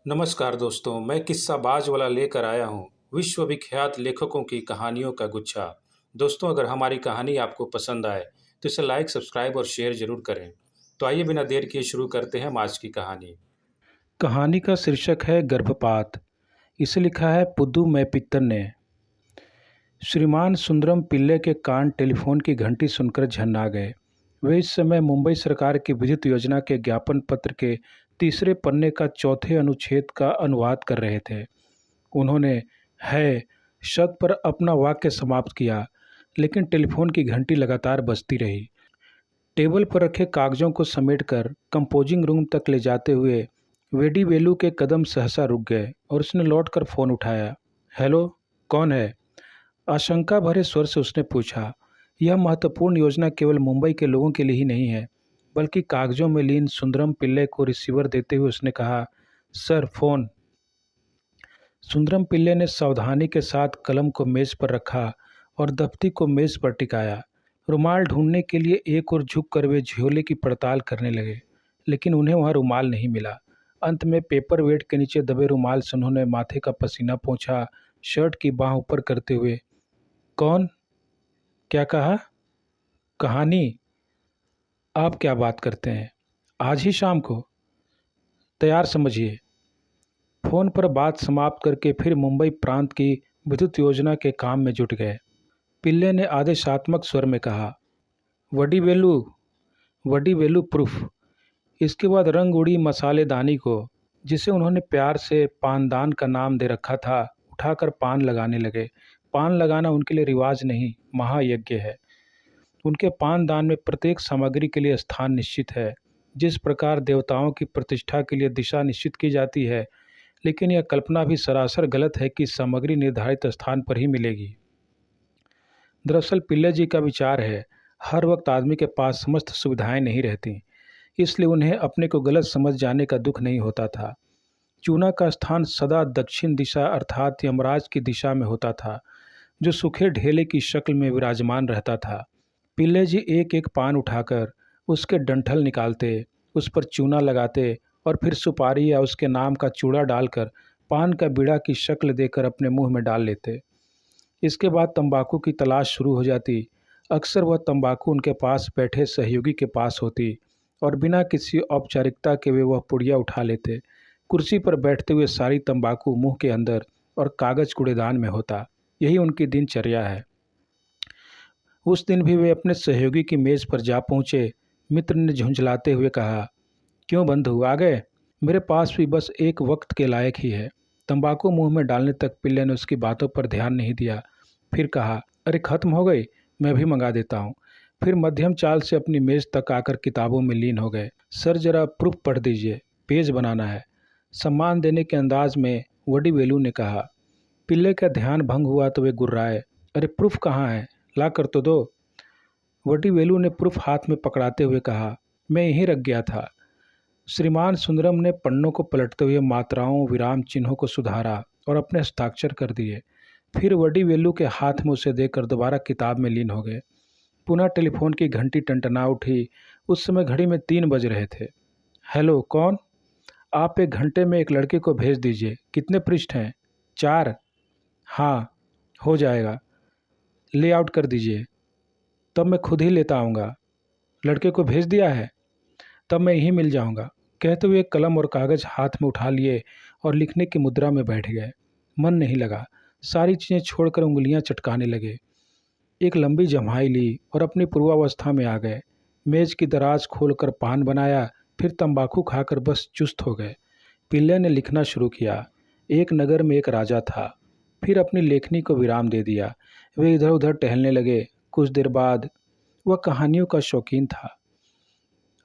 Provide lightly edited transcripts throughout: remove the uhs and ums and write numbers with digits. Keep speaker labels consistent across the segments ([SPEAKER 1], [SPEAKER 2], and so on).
[SPEAKER 1] नमस्कार दोस्तों, मैं किस्साबाज वाला लेकर आया हूँ विश्व विख्यात लेखकों की कहानियों का गुच्छा। दोस्तों, अगर हमारी कहानी आपको पसंद आए तो इसे लाइक, सब्सक्राइब और शेयर जरूर करें। तो आइए बिना देर किए शुरू करते हैं हम आज की कहानी।
[SPEAKER 2] कहानी का शीर्षक है गर्भपात। इसे लिखा है पुद्दू मैपित्तन ने। श्रीमान सुंदरम पिल्ले के कान टेलीफोन की घंटी सुनकर झन्ना गए। वे इस समय मुंबई सरकार की विद्युत योजना के ज्ञापन पत्र के तीसरे पन्ने का चौथे अनुच्छेद का अनुवाद कर रहे थे। उन्होंने है शब्द पर अपना वाक्य समाप्त किया, लेकिन टेलीफोन की घंटी लगातार बजती रही। टेबल पर रखे कागजों को समेटकर कंपोजिंग रूम तक ले जाते हुए वेडी वेलू के कदम सहसा रुक गए और उसने लौटकर फ़ोन उठाया। हेलो, कौन है? आशंका भरे स्वर से उसने पूछा। यह महत्वपूर्ण योजना केवल मुंबई के लोगों के लिए ही नहीं है, बल्कि कागजों में लीन सुंदरम पिल्ले को रिसीवर देते हुए उसने कहा, सर, फ़ोन। सुंदरम पिल्ले ने सावधानी के साथ कलम को मेज पर रखा और दफ्ती को मेज पर टिकाया। रुमाल ढूंढने के लिए एक और झुक कर वे झोले की पड़ताल करने लगे, लेकिन उन्हें वहाँ रुमाल नहीं मिला। अंत में पेपर वेट के नीचे दबे रुमाल से उन्होंने माथे का पसीना पोंछा, शर्ट की बाह ऊपर करते हुए। कौन? क्या कहा? कहानी? आप क्या बात करते हैं? आज ही शाम को? तैयार समझिए। फोन पर बात समाप्त करके फिर मुंबई प्रांत की विद्युत योजना के काम में जुट गए। पिल्ले ने आदेशात्मक स्वर में कहा, वडी वेलू, वडी वेलू प्रूफ। इसके बाद रंग उड़ी मसालेदानी को, जिसे उन्होंने प्यार से पानदान का नाम दे रखा था, उठाकर पान लगाने लगे। पान लगाना उनके लिए रिवाज नहीं, महायज्ञ है। उनके पानदान में प्रत्येक सामग्री के लिए स्थान निश्चित है, जिस प्रकार देवताओं की प्रतिष्ठा के लिए दिशा निश्चित की जाती है। लेकिन यह कल्पना भी सरासर गलत है कि सामग्री निर्धारित स्थान पर ही मिलेगी। दरअसल पिल्ले जी का विचार है, हर वक्त आदमी के पास समस्त सुविधाएं नहीं रहती, इसलिए उन्हें अपने को गलत समझ जाने का दुख नहीं होता था। चूना का स्थान सदा दक्षिण दिशा अर्थात यमराज की दिशा में होता था, जो सूखे ढेले की शक्ल में विराजमान रहता था। पिल्ले जी एक एक पान उठाकर उसके डंठल निकालते, उस पर चूना लगाते और फिर सुपारी या उसके नाम का चूड़ा डालकर पान का बीड़ा की शक्ल देकर अपने मुंह में डाल लेते। इसके बाद तंबाकू की तलाश शुरू हो जाती। अक्सर वह तंबाकू उनके पास बैठे सहयोगी के पास होती और बिना किसी औपचारिकता के वे वह पुड़िया उठा लेते। कुर्सी पर बैठते हुए सारी तंबाकू मुंह के अंदर और कागज कूड़ेदान में होता। यही उनकी दिनचर्या है। उस दिन भी वे अपने सहयोगी की मेज़ पर जा पहुँचे। मित्र ने झुंझलाते हुए कहा, क्यों बंधु, आ गए? मेरे पास भी बस एक वक्त के लायक ही है। तंबाकू मुंह में डालने तक पिल्ले ने उसकी बातों पर ध्यान नहीं दिया। फिर कहा, अरे खत्म हो गई, मैं भी मंगा देता हूँ। फिर मध्यम चाल से अपनी मेज़ तक आकर किताबों में लीन हो गए। सर, जरा प्रूफ पढ़ दीजिए, पेज बनाना है। सम्मान देने के अंदाज में वडी वेलू ने कहा। पिल्ले का ध्यान भंग हुआ तो वे गुर्राए, अरे प्रूफ कहाँ है, ला कर तो दो। वडी वेलू ने प्रूफ हाथ में पकड़ाते हुए कहा, मैं यहीं रख गया था। श्रीमान सुंदरम ने पन्नों को पलटते हुए मात्राओं, विराम चिन्हों को सुधारा और अपने हस्ताक्षर कर दिए। फिर वडी वेलू के हाथ में उसे देकर दोबारा किताब में लीन हो गए। पुनः टेलीफोन की घंटी टनटना उठी। उस समय घड़ी में 3 बज रहे थे। हेलो, कौन? आप 1 घंटे में एक लड़के को भेज दीजिए। कितने पृष्ठ हैं? 4? हाँ, हो जाएगा। लेआउट कर दीजिए। तब मैं खुद ही लेता आऊँगा। लड़के को भेज दिया है? तब मैं यहीं मिल जाऊँगा। कहते हुए कलम और कागज़ हाथ में उठा लिए और लिखने की मुद्रा में बैठ गए। मन नहीं लगा। सारी चीज़ें छोड़कर उंगलियां चटकाने लगे। एक लंबी जम्हाई ली और अपनी पूर्वावस्था में आ गए। मेज की दराज खोलकर पान बनाया, फिर तंबाकू खाकर बस चुस्त हो गए। पिल्ले ने लिखना शुरू किया। एक नगर में एक राजा था। फिर अपनी लेखनी को विराम दे दिया। वे इधर उधर टहलने लगे। कुछ देर बाद वह कहानियों का शौकीन था।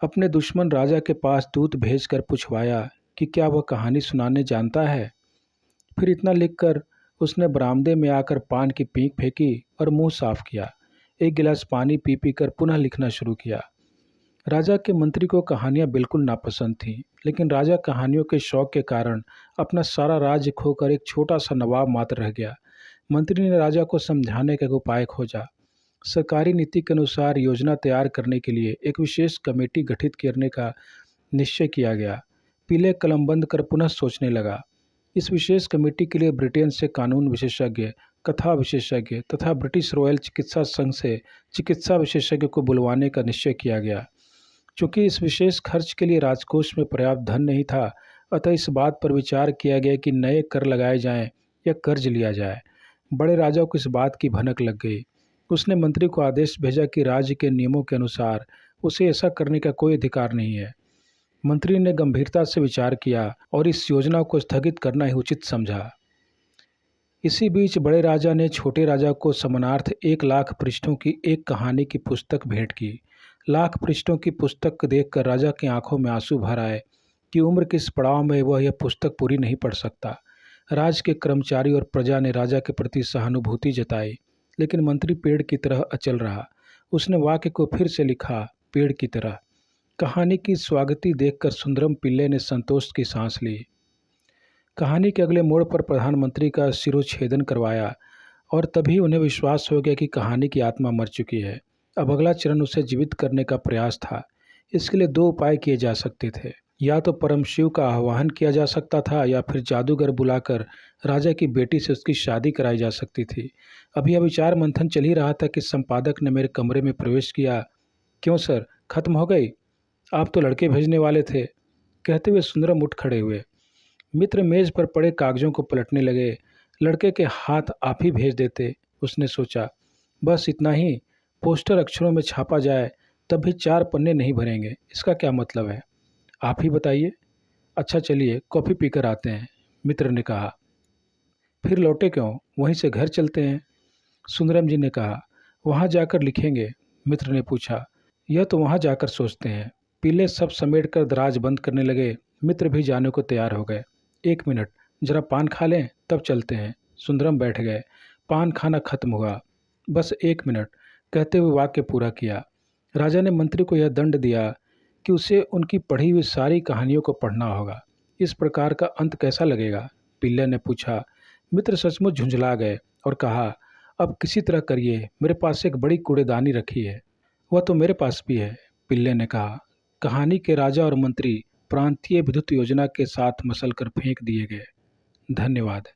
[SPEAKER 2] अपने दुश्मन राजा के पास दूत भेजकर पूछवाया कि क्या वह कहानी सुनाने जानता है। फिर इतना लिखकर उसने बरामदे में आकर पान की पींक फेंकी और मुंह साफ किया। एक गिलास पानी पी पी कर पुनः लिखना शुरू किया। राजा के मंत्री को कहानियां बिल्कुल नापसंद थीं, लेकिन राजा कहानियों के शौक के कारण अपना सारा राज्य खोकर एक छोटा सा नवाब मात्र रह गया। मंत्री ने राजा को समझाने का एक उपाय खोजा। सरकारी नीति के अनुसार योजना तैयार करने के लिए एक विशेष कमेटी गठित करने का निश्चय किया गया। पिल्ले कलम बंद कर पुनः सोचने लगा। इस विशेष कमेटी के लिए ब्रिटेन से कानून विशेषज्ञ, कथा विशेषज्ञ तथा ब्रिटिश रॉयल चिकित्सा संघ से चिकित्सा विशेषज्ञ को बुलवाने का निश्चय किया गया। चूंकि इस विशेष खर्च के लिए राजकोष में पर्याप्त धन नहीं था, अतः इस बात पर विचार किया गया कि नए कर लगाए जाएं या कर्ज लिया जाए। बड़े राजा को इस बात की भनक लग गई। उसने मंत्री को आदेश भेजा कि राज्य के नियमों के अनुसार उसे ऐसा करने का कोई अधिकार नहीं है। मंत्री ने गंभीरता से विचार किया और इस योजना को स्थगित करना ही उचित समझा। इसी बीच बड़े राजा ने छोटे राजा को सम्मानार्थ 1,00,000 पृष्ठों की एक कहानी की पुस्तक भेंट की। 1,00,000 पृष्ठों की पुस्तक देखकर राजा की आंखों में आंसू भर आए कि उम्र के इस पड़ाव में वह यह पुस्तक पूरी नहीं पढ़ सकता। राज्य के कर्मचारी और प्रजा ने राजा के प्रति सहानुभूति जताई, लेकिन मंत्री पेड़ की तरह अचल रहा। उसने वाक्य को फिर से लिखा, पेड़ की तरह। कहानी की स्वागती देखकर सुंदरम पिल्ले ने संतोष की सांस ली। कहानी के अगले मोड़ पर प्रधानमंत्री का शिरोच्छेदन करवाया और तभी उन्हें विश्वास हो गया कि कहानी की आत्मा मर चुकी है। अब अगला चरण उसे जीवित करने का प्रयास था। इसके लिए 2 उपाय किए जा सकते थे। या तो परम शिव का आह्वान किया जा सकता था या फिर जादूगर बुलाकर राजा की बेटी से उसकी शादी कराई जा सकती थी। अभी यह विचार मंथन चल ही रहा था कि संपादक ने मेरे कमरे में प्रवेश किया। क्यों सर, खत्म हो गई? आप तो लड़के भेजने वाले थे, कहते हुए सुंदरम उठ खड़े हुए। मित्र मेज पर पड़े कागजों को पलटने लगे। लड़के के हाथ आप ही भेज देते, उसने सोचा। बस इतना ही, पोस्टर अक्षरों में छापा जाए तब भी 4 पन्ने नहीं भरेंगे। इसका क्या मतलब है, आप ही बताइए। अच्छा चलिए, कॉफ़ी पीकर आते हैं, मित्र ने कहा। फिर लौटे क्यों, वहीं से घर चलते हैं, सुंदरम जी ने कहा। वहाँ जाकर लिखेंगे, मित्र ने पूछा। यह तो वहाँ जाकर सोचते हैं। पिल्ले सब समेट कर दराज बंद करने लगे। मित्र भी जाने को तैयार हो गए। 1 मिनट, जरा पान खा लें तब चलते हैं। सुंदरम बैठ गए। पान खाना खत्म हुआ। बस 1 मिनट, कहते हुए वाक्य पूरा किया। राजा ने मंत्री को यह दंड दिया कि उसे उनकी पढ़ी हुई सारी कहानियों को पढ़ना होगा। इस प्रकार का अंत कैसा लगेगा, पिल्ले ने पूछा। मित्र सचमुच झुंझला गए और कहा, अब किसी तरह करिए, मेरे पास एक बड़ी कूड़ेदानी रखी है। वह तो मेरे पास भी है, पिल्ले ने कहा। कहानी के राजा और मंत्री प्रांतीय विद्युत योजना के साथ मसलकर फेंक दिए गए। धन्यवाद।